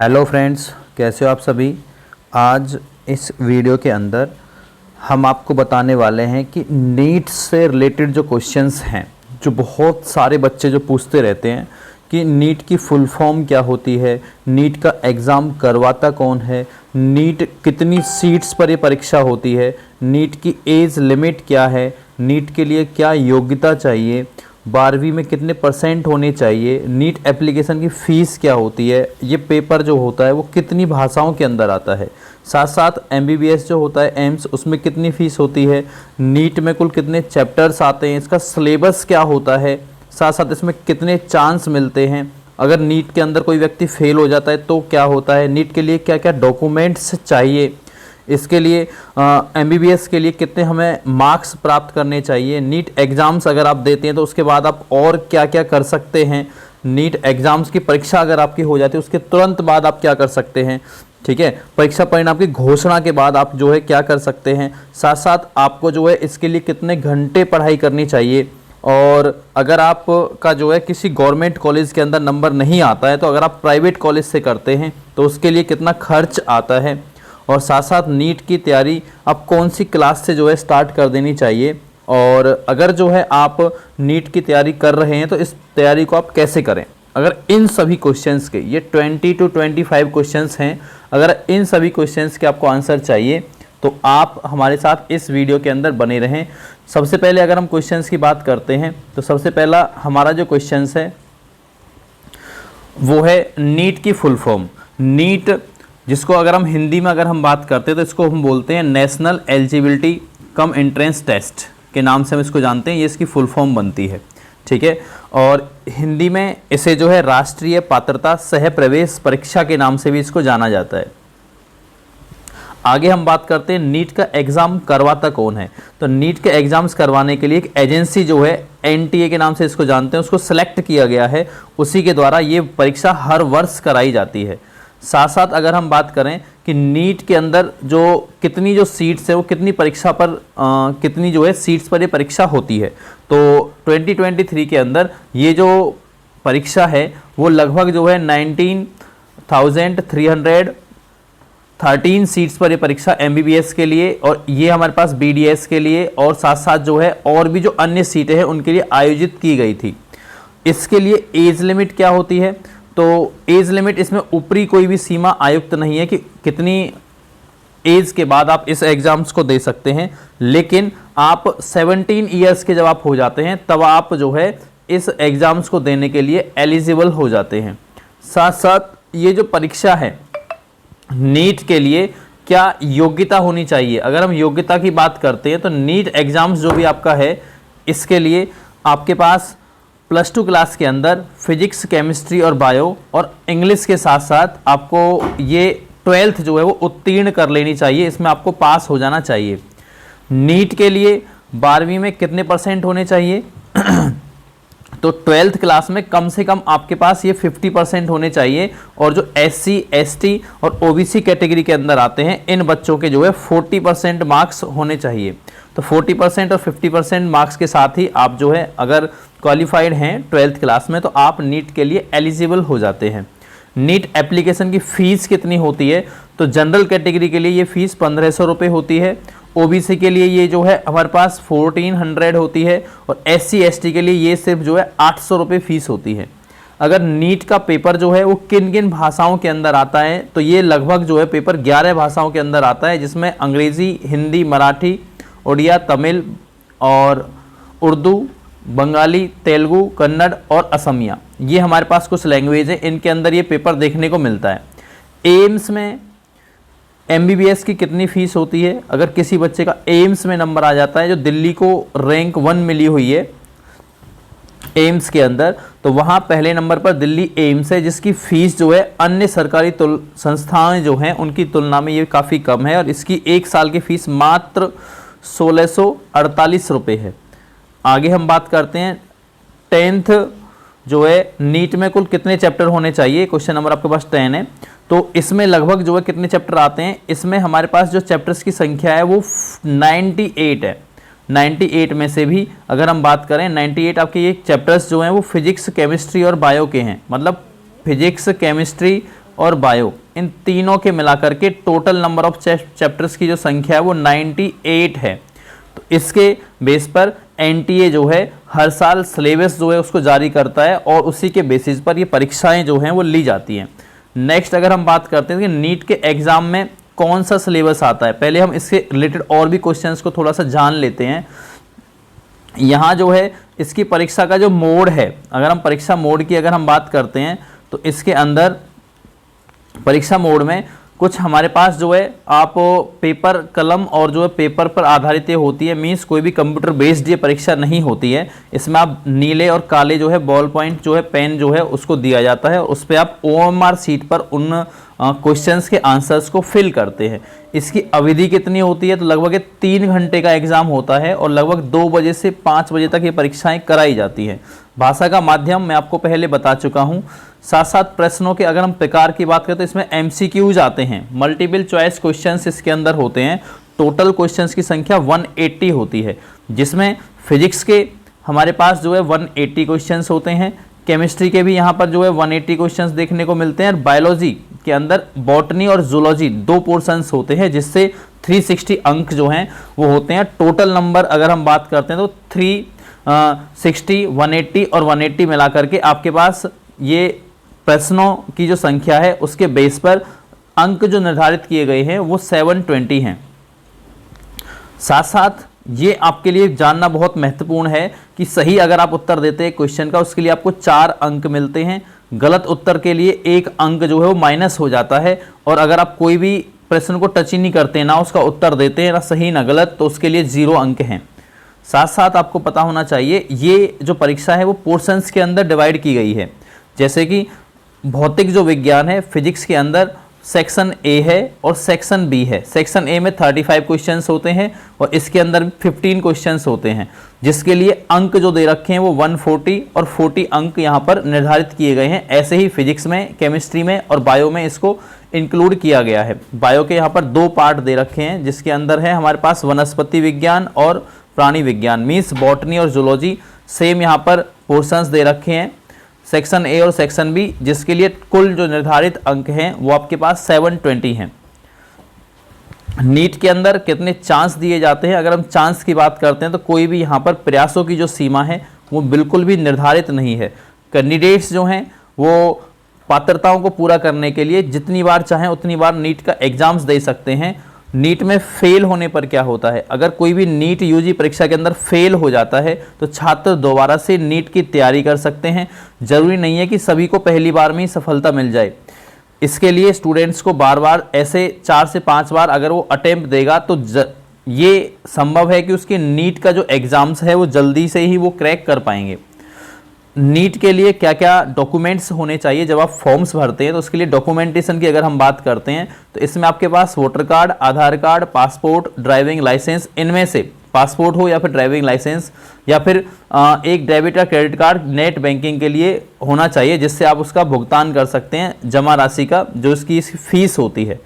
Hello friends, कैसे हो आप सभी। आज इस वीडियो के अंदर हम आपको बताने वाले हैं कि नीट से रिलेटेड जो क्वेश्चंस हैं, जो बहुत सारे बच्चे जो पूछते रहते हैं कि नीट की फुल फॉर्म क्या होती है, नीट का एग्ज़ाम करवाता कौन है, नीट कितनी सीट्स पर ये परीक्षा होती है, नीट की एज लिमिट क्या है, नीट के लिए क्या योग्यता चाहिए, 12वीं में कितने परसेंट होने चाहिए, नीट एप्लीकेशन की फ़ीस क्या होती है, ये पेपर जो होता है वो कितनी भाषाओं के अंदर आता है, साथ साथ एमबीबीएस जो होता है एम्स, उसमें कितनी फ़ीस होती है, नीट में कुल कितने चैप्टर्स आते हैं, इसका सिलेबस क्या होता है, साथ साथ इसमें कितने चांस मिलते हैं, अगर नीट के अंदर कोई व्यक्ति फेल हो जाता है तो क्या होता है, नीट के लिए क्या क्या डॉक्यूमेंट्स चाहिए, इसके लिए एमबीबीएस के लिए कितने हमें मार्क्स प्राप्त करने चाहिए, नीट एग्ज़ाम्स अगर आप देते हैं तो उसके बाद आप और क्या क्या कर सकते हैं, नीट एग्ज़ाम्स की परीक्षा अगर आपकी हो जाती है उसके तुरंत बाद आप क्या कर सकते हैं, ठीक है, परीक्षा परिणाम की घोषणा के बाद आप जो है क्या कर सकते हैं, साथ साथ आपको जो है इसके लिए कितने घंटे पढ़ाई करनी चाहिए, और अगर आप का जो है किसी गवर्नमेंट कॉलेज के अंदर नंबर नहीं आता है तो अगर आप प्राइवेट कॉलेज से करते हैं तो उसके लिए कितना खर्च आता है, और साथ साथ नीट की तैयारी आप कौन सी क्लास से जो है स्टार्ट कर देनी चाहिए, और अगर जो है आप नीट की तैयारी कर रहे हैं तो इस तैयारी को आप कैसे करें। अगर इन सभी क्वेश्चंस के, ये 20 to 25 क्वेश्चंस हैं, अगर इन सभी क्वेश्चंस के आपको आंसर चाहिए तो आप हमारे साथ इस वीडियो के अंदर बने रहें। सबसे पहले अगर हम क्वेश्चंस की बात करते हैं तो सबसे पहला हमारा जो क्वेश्चंस है वो है नीट की फुल फॉर्म। नीट, जिसको अगर हम हिंदी में अगर हम बात करते हैं तो इसको हम बोलते हैं national eligibility cum entrance test के नाम से हम इसको जानते हैं, ये इसकी फुल फॉर्म बनती है, ठीक है। और हिंदी में इसे जो है राष्ट्रीय पात्रता सह प्रवेश परीक्षा के नाम से भी इसको जाना जाता है। आगे हम बात करते हैं नीट का एग्ज़ाम करवाता कौन है। तो नीट के एग्ज़ाम्स करवाने के लिए एक एजेंसी जो है एनटीए के नाम से इसको जानते हैं, उसको सेलेक्ट किया गया है, उसी के द्वारा ये परीक्षा हर वर्ष कराई जाती है। साथ साथ अगर हम बात करें कि नीट के अंदर जो कितनी जो सीट्स है वो कितनी परीक्षा पर कितनी जो है सीट्स पर ये परीक्षा होती है, तो 2023 के अंदर ये जो परीक्षा है वो लगभग जो है 19,313 सीट्स पर ये परीक्षा एमबीबीएस के लिए, और ये हमारे पास बीडीएस के लिए, और साथ साथ जो है और भी जो अन्य सीटें हैं उनके लिए आयोजित की गई थी। इसके लिए एज लिमिट क्या होती है, तो एज लिमिट इसमें ऊपरी कोई भी सीमा आयुक्त नहीं है कि कितनी एज के बाद आप इस एग्ज़ाम्स को दे सकते हैं, लेकिन आप 17 ईयर्स के जब आप हो जाते हैं तब आप जो है इस एग्ज़ाम्स को देने के लिए एलिजिबल हो जाते हैं। साथ साथ ये जो परीक्षा है नीट के लिए क्या योग्यता होनी चाहिए, अगर हम योग्यता की बात करते हैं तो नीट एग्ज़ाम्स जो भी आपका है इसके लिए आपके पास +2 क्लास के अंदर फिजिक्स, केमिस्ट्री और बायो और इंग्लिश के साथ साथ आपको ये 12th जो है वो उत्तीर्ण कर लेनी चाहिए, इसमें आपको पास हो जाना चाहिए। नीट के लिए 12वीं में कितने परसेंट होने चाहिए तो 12th क्लास में कम से कम आपके पास ये 50% होने चाहिए, और जो SC, ST और OBC कैटेगरी के अंदर आते हैं इन बच्चों के जो है 40% मार्क्स होने चाहिए। तो 40% और 50% मार्क्स के साथ ही आप जो है अगर क्वालिफाइड हैं 12th क्लास में तो आप नीट के लिए एलिजिबल हो जाते हैं। नीट एप्लीकेशन की फ़ीस कितनी होती है, तो जनरल कैटेगरी के लिए ये फ़ीस 1500 रुपये होती है, ओबीसी के लिए ये जो है हमारे पास 1400 होती है, और SC, ST के लिए ये सिर्फ जो है 800 रुपये फ़ीस होती है। अगर नीट का पेपर जो है वो किन किन भाषाओं के अंदर आता है, तो ये लगभग जो है पेपर 11 भाषाओं के अंदर आता है, जिसमें अंग्रेज़ी, हिंदी, मराठी, उड़िया, तमिल और उर्दू, बंगाली, तेलुगु, कन्नड़ और असमिया, ये हमारे पास कुछ लैंग्वेज है, इनके अंदर ये पेपर देखने को मिलता है। एम्स में एमबीबीएस की कितनी फ़ीस होती है, अगर किसी बच्चे का एम्स में नंबर आ जाता है, जो दिल्ली को रैंक 1 मिली हुई है एम्स के अंदर, तो वहाँ पहले नंबर पर दिल्ली एम्स है, जिसकी फ़ीस जो है अन्य सरकारी संस्थाएं जो हैं उनकी तुलना में ये काफ़ी कम है, और इसकी 1 साल की फ़ीस मात्र 1648 रुपये है। आगे हम बात करते हैं 10th जो है नीट में कुल कितने चैप्टर होने चाहिए, क्वेश्चन नंबर आपके पास 10 है, तो इसमें लगभग जो है कितने चैप्टर आते हैं, इसमें हमारे पास जो चैप्टर्स की संख्या है वो 98 है। 98 में से भी अगर हम बात करें 98 आपके ये चैप्टर्स जो हैं वो फिजिक्स, केमिस्ट्री और बायो के हैं, मतलब फिजिक्स, केमिस्ट्री, और बायो, इन तीनों के मिलाकर के टोटल नंबर ऑफ चैप्टर्स की जो संख्या है वो 98 है। तो इसके बेस पर एनटीए जो है हर साल सिलेबस जो है उसको जारी करता है और उसी के बेसिस पर ये परीक्षाएं जो हैं वो ली जाती हैं। नेक्स्ट अगर हम बात करते हैं कि नीट के एग्जाम में कौन सा सिलेबस आता है, पहले हम इससे रिलेटेड और भी क्वेश्चंस को थोड़ा सा जान लेते हैं। यहाँ जो है इसकी परीक्षा का जो मोड है, अगर हम परीक्षा मोड की अगर हम बात करते हैं तो इसके अंदर परीक्षा मोड में कुछ हमारे पास जो है आप पेपर कलम और जो है पेपर पर आधारित ये होती है, मीन्स कोई भी कंप्यूटर बेस्ड ये परीक्षा नहीं होती है। इसमें आप नीले और काले जो है बॉल पॉइंट जो है पेन जो है उसको दिया जाता है, उस पर आप OMR सीट पर उन क्वेश्चंस के आंसर्स को फिल करते हैं। इसकी अवधि कितनी होती है, तो लगभग 3 घंटे का एग्जाम होता है और लगभग 2 बजे से 5 बजे तक ये परीक्षाएं कराई जाती हैं। भाषा का माध्यम मैं आपको पहले बता चुका हूं। साथ साथ प्रश्नों के अगर हम प्रकार की बात करें तो इसमें MCQs आते हैं, मल्टीपल चॉइस क्वेश्चंस इसके अंदर होते हैं। टोटल क्वेश्चंस की संख्या 180 होती है, जिसमें फिजिक्स के हमारे पास जो है 180 क्वेश्चंस होते हैं, केमिस्ट्री के भी यहाँ पर जो है 180 क्वेश्चंस देखने को मिलते हैं, और बायोलॉजी के अंदर बॉटनी और जूलॉजी 2 पोर्शंस होते हैं, जिससे 360 अंक जो हैं वो होते हैं। टोटल नंबर अगर हम बात करते हैं तो 360, 180 और 180 मिला करके आपके पास ये प्रश्नों की जो संख्या है उसके बेस पर अंक जो निर्धारित किए गए हैं वो 720 हैं। साथ साथ ये आपके लिए जानना बहुत महत्वपूर्ण है कि सही अगर आप उत्तर देते हैं क्वेश्चन का, उसके लिए आपको 4 अंक मिलते हैं। गलत उत्तर के लिए 1 अंक जो है वो माइनस हो जाता है, और अगर आप कोई भी प्रश्न को टच ही नहीं करते, ना उसका उत्तर देते हैं, ना सही ना गलत, तो उसके लिए 0 अंक हैं। साथ साथ आपको पता होना चाहिए ये जो परीक्षा है वो पोर्शंस के अंदर डिवाइड की गई है। जैसे कि भौतिक जो विज्ञान है, फिजिक्स के अंदर सेक्शन ए है और सेक्शन बी है। सेक्शन ए में 35 क्वेश्चंस होते हैं और इसके अंदर 15 क्वेश्चंस होते हैं, जिसके लिए अंक जो दे रखे हैं वो 140 और 40 अंक यहाँ पर निर्धारित किए गए हैं। ऐसे ही फिजिक्स में, केमिस्ट्री में और बायो में इसको इंक्लूड किया गया है। बायो के यहाँ पर 2 पार्ट दे रखे हैं, जिसके अंदर है हमारे पास वनस्पति विज्ञान और प्राणी विज्ञान, मीन्स बॉटनी और जूलॉजी। सेम यहाँ पर पोर्शंस दे रखे हैं, सेक्शन ए और सेक्शन बी, जिसके लिए कुल जो निर्धारित अंक हैं वो आपके पास 720 हैं। नीट के अंदर कितने चांस दिए जाते हैं, अगर हम चांस की बात करते हैं तो कोई भी यहाँ पर प्रयासों की जो सीमा है वो बिल्कुल भी निर्धारित नहीं है। कैंडिडेट्स जो हैं वो पात्रताओं को पूरा करने के लिए जितनी बार चाहें उतनी बार नीट का एग्जाम्स दे सकते हैं। नीट में फेल होने पर क्या होता है, अगर कोई भी नीट यूजी परीक्षा के अंदर फेल हो जाता है तो छात्र दोबारा से नीट की तैयारी कर सकते हैं। जरूरी नहीं है कि सभी को पहली बार में ही सफलता मिल जाए। इसके लिए स्टूडेंट्स को बार बार ऐसे 4 से 5 बार अगर वो अटेम्प्ट देगा तो ये संभव है कि उसके नीट का जो एग्जाम्स है वो जल्दी से ही वो क्रैक कर पाएंगे। नीट के लिए क्या क्या डॉक्यूमेंट्स होने चाहिए, जब आप फॉर्म्स भरते हैं तो उसके लिए डॉक्यूमेंटेशन की अगर हम बात करते हैं तो इसमें आपके पास वोटर कार्ड, आधार कार्ड, पासपोर्ट, ड्राइविंग लाइसेंस, इनमें से पासपोर्ट हो या फिर ड्राइविंग लाइसेंस या फिर एक डेबिट या क्रेडिट कार्ड नेट बैंकिंग के लिए होना चाहिए, जिससे आप उसका भुगतान कर सकते हैं जमा राशि का, जो इसकी फीस होती है।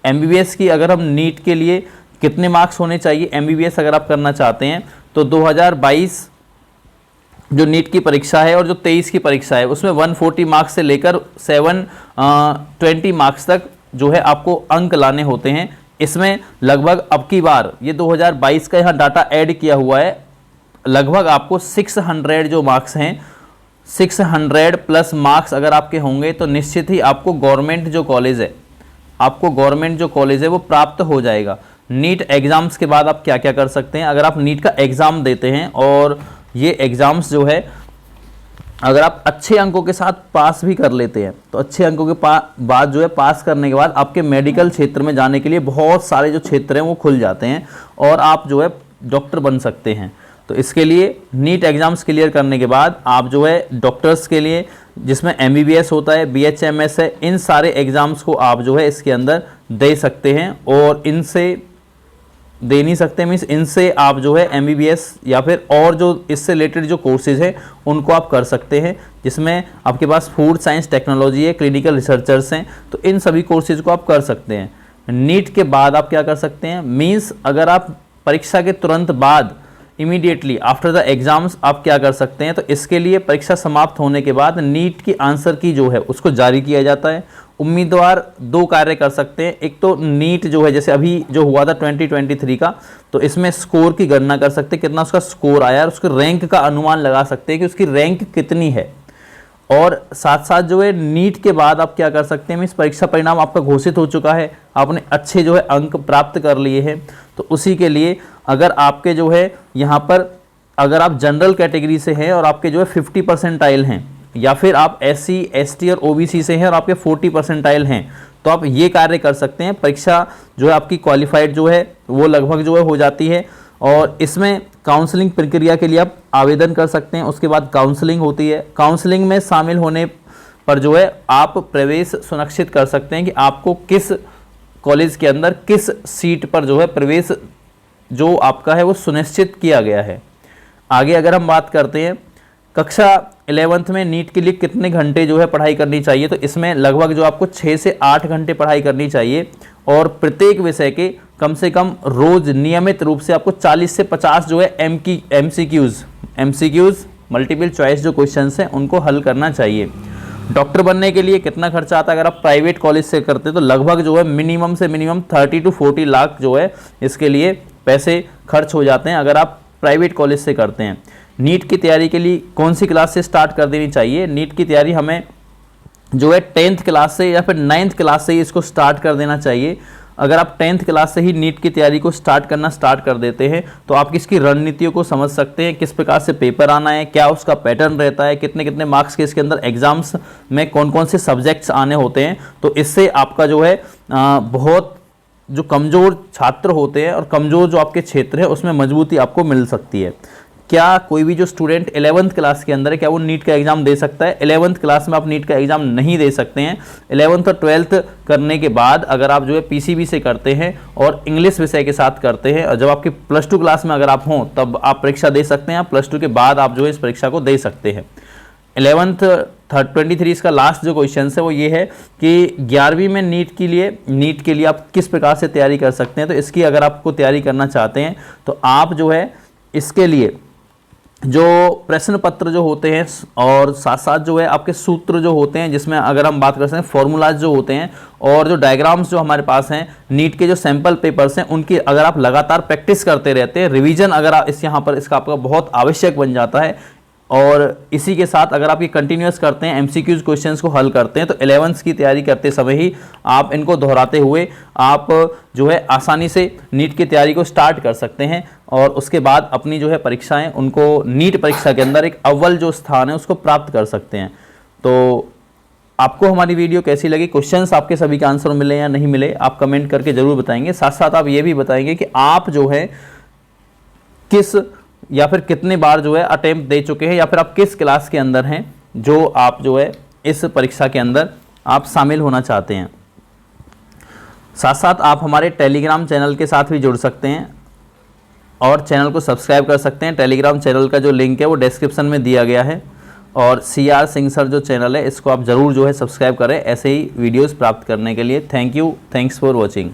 MBBS की अगर हम नीट के लिए कितने मार्क्स होने चाहिए, MBBS अगर आप करना चाहते हैं तो 2022 जो नीट की परीक्षा है और जो 23 की परीक्षा है उसमें 140 मार्क्स से लेकर 720 मार्क्स तक जो है आपको अंक लाने होते हैं। इसमें लगभग अब की बार ये 2022 का यहाँ डाटा ऐड किया हुआ है, लगभग आपको 600 जो मार्क्स हैं, 600 प्लस मार्क्स अगर आपके होंगे तो निश्चित ही आपको गवर्नमेंट जो कॉलेज है वो प्राप्त हो जाएगा। नीट एग्जाम्स के बाद आप क्या क्या कर सकते हैं, अगर आप नीट का एग्ज़ाम देते हैं और ये एग्ज़ाम्स जो है अगर आप अच्छे अंकों के साथ पास भी कर लेते हैं तो अच्छे अंकों के बाद जो है पास करने के बाद आपके मेडिकल क्षेत्र में जाने के लिए बहुत सारे जो क्षेत्र हैं वो खुल जाते हैं और आप जो है डॉक्टर बन सकते हैं। तो इसके लिए नीट एग्ज़ाम्स क्लियर करने के बाद आप जो है डॉक्टर्स के लिए, जिसमें MBBS होता है, BHMS है, इन सारे एग्ज़ाम्स को आप जो है इसके अंदर दे सकते हैं और इनसे दे नहीं सकते मीन्स इनसे आप जो है MBBS या फिर और जो इससे रिलेटेड जो कोर्सेज हैं उनको आप कर सकते हैं, जिसमें आपके पास फूड साइंस टेक्नोलॉजी है, क्लिनिकल रिसर्चर्स हैं, तो इन सभी कोर्सेज को आप कर सकते हैं। नीट के बाद आप क्या कर सकते हैं, मीन्स अगर आप परीक्षा के तुरंत बाद इमीडिएटली आफ्टर द एग्जाम्स आप क्या कर सकते हैं, तो इसके लिए परीक्षा समाप्त होने के बाद नीट की आंसर की जो है उसको जारी किया जाता है उम्मीदवार दो कार्य कर सकते हैं। एक तो नीट जो है, जैसे अभी जो हुआ था 2023 का, तो इसमें स्कोर की गणना कर सकते हैं, कितना उसका स्कोर आया और उसके रैंक का अनुमान लगा सकते हैं कि उसकी रैंक कितनी है। और साथ साथ जो है नीट के बाद आप क्या कर सकते हैं, इस परीक्षा परिणाम आपका घोषित हो चुका है, आपने अच्छे जो है अंक प्राप्त कर लिए हैं, तो उसी के लिए अगर आपके जो है यहाँ पर अगर आप जनरल कैटेगरी से हैं और आपके जो है 50 परसेंटाइल हैं, या फिर आप SC ST और OBC से हैं और आपके 40 परसेंटाइल हैं, तो आप ये कार्य कर सकते हैं। परीक्षा जो है आपकी क्वालिफाइड जो है वो लगभग जो है हो जाती है, और इसमें काउंसलिंग प्रक्रिया के लिए आप आवेदन कर सकते हैं। उसके बाद काउंसलिंग होती है, काउंसलिंग में शामिल होने पर जो है आप प्रवेश सुनिश्चित कर सकते हैं कि आपको किस कॉलेज के अंदर किस सीट पर जो है प्रवेश जो आपका है वो सुनिश्चित किया गया है। आगे अगर हम बात करते हैं कक्षा 11th में नीट के लिए कितने घंटे जो है पढ़ाई करनी चाहिए, तो इसमें लगभग जो आपको 6 से 8 घंटे पढ़ाई करनी चाहिए, और प्रत्येक विषय के कम से कम रोज नियमित रूप से आपको 40 से 50 जो है MCQs मल्टीपल चॉइस जो क्वेश्चंस हैं उनको हल करना चाहिए। डॉक्टर बनने के लिए कितना खर्चा आता है, अगर आप प्राइवेट कॉलेज से करते हैं तो लगभग जो है मिनिमम से मिनिमम 30 to 40 लाख जो है इसके लिए पैसे खर्च हो जाते हैं अगर आप प्राइवेट कॉलेज से करते हैं। नीट की तैयारी के लिए कौन सी क्लास से स्टार्ट कर देनी चाहिए, नीट की तैयारी हमें जो है 10th क्लास से या फिर 9th क्लास से ही इसको स्टार्ट कर देना चाहिए। अगर आप 10th क्लास से ही नीट की तैयारी को स्टार्ट कर देते हैं तो आप इसकी रणनीतियों को समझ सकते हैं, किस प्रकार से पेपर आना है, क्या उसका पैटर्न रहता है, कितने कितने मार्क्स के इसके अंदर एग्जाम्स में कौन कौन से सब्जेक्ट्स आने होते हैं। तो इससे आपका जो है बहुत जो कमज़ोर छात्र होते हैं और कमज़ोर जो आपके क्षेत्र है उसमें मजबूती आपको मिल सकती है। क्या कोई भी जो स्टूडेंट 11th क्लास के अंदर है क्या वो नीट का एग्ज़ाम दे सकता है? 11th क्लास में आप नीट का एग्ज़ाम नहीं दे सकते हैं। 11th और 12th करने के बाद अगर आप जो है PCB से करते हैं और इंग्लिश विषय के साथ करते हैं, और जब आपकी +2 क्लास में अगर आप हों तब आप परीक्षा दे सकते हैं। +2 के बाद आप जो है इस परीक्षा को दे सकते हैं। 11th 23 इसका लास्ट जो क्वेश्चन है वो ये है कि 11वीं में नीट के लिए आप किस प्रकार से तैयारी कर सकते हैं। तो इसकी अगर आपको तैयारी करना चाहते हैं तो आप जो है इसके लिए जो प्रश्न पत्र जो होते हैं और साथ साथ जो है आपके सूत्र जो होते हैं, जिसमें अगर हम बात करते हैं फॉर्मूलाज जो होते हैं और जो डायग्राम्स जो हमारे पास हैं, नीट के जो सैंपल पेपर्स हैं उनकी अगर आप लगातार प्रैक्टिस करते रहते हैं, रिवीजन अगर आप यहाँ पर इसका आपका बहुत आवश्यक बन जाता है, और इसी के साथ अगर आप ये कंटिन्यूस करते हैं, MCQs क्वेश्चंस को हल करते हैं, तो 11th की तैयारी करते समय ही आप इनको दोहराते हुए आप जो है आसानी से नीट की तैयारी को स्टार्ट कर सकते हैं, और उसके बाद अपनी जो है परीक्षाएं उनको नीट परीक्षा के अंदर एक अव्वल जो स्थान है उसको प्राप्त कर सकते हैं। तो आपको हमारी वीडियो कैसी लगी, क्वेश्चंस आपके सभी के आंसर मिले या नहीं मिले, आप कमेंट करके ज़रूर बताएंगे। साथ साथ आप ये भी बताएंगे कि आप जो है किस या फिर कितने बार जो है अटेम्प्ट दे चुके हैं, या फिर आप किस क्लास के अंदर हैं जो आप जो है इस परीक्षा के अंदर आप शामिल होना चाहते हैं। साथ साथ आप हमारे टेलीग्राम चैनल के साथ भी जुड़ सकते हैं और चैनल को सब्सक्राइब कर सकते हैं। टेलीग्राम चैनल का जो लिंक है वो डिस्क्रिप्शन में दिया गया है, और CR सिंह सर जो चैनल है इसको आप ज़रूर जो है सब्सक्राइब करें ऐसे ही वीडियोज़ प्राप्त करने के लिए। Thank you, thanks for watching.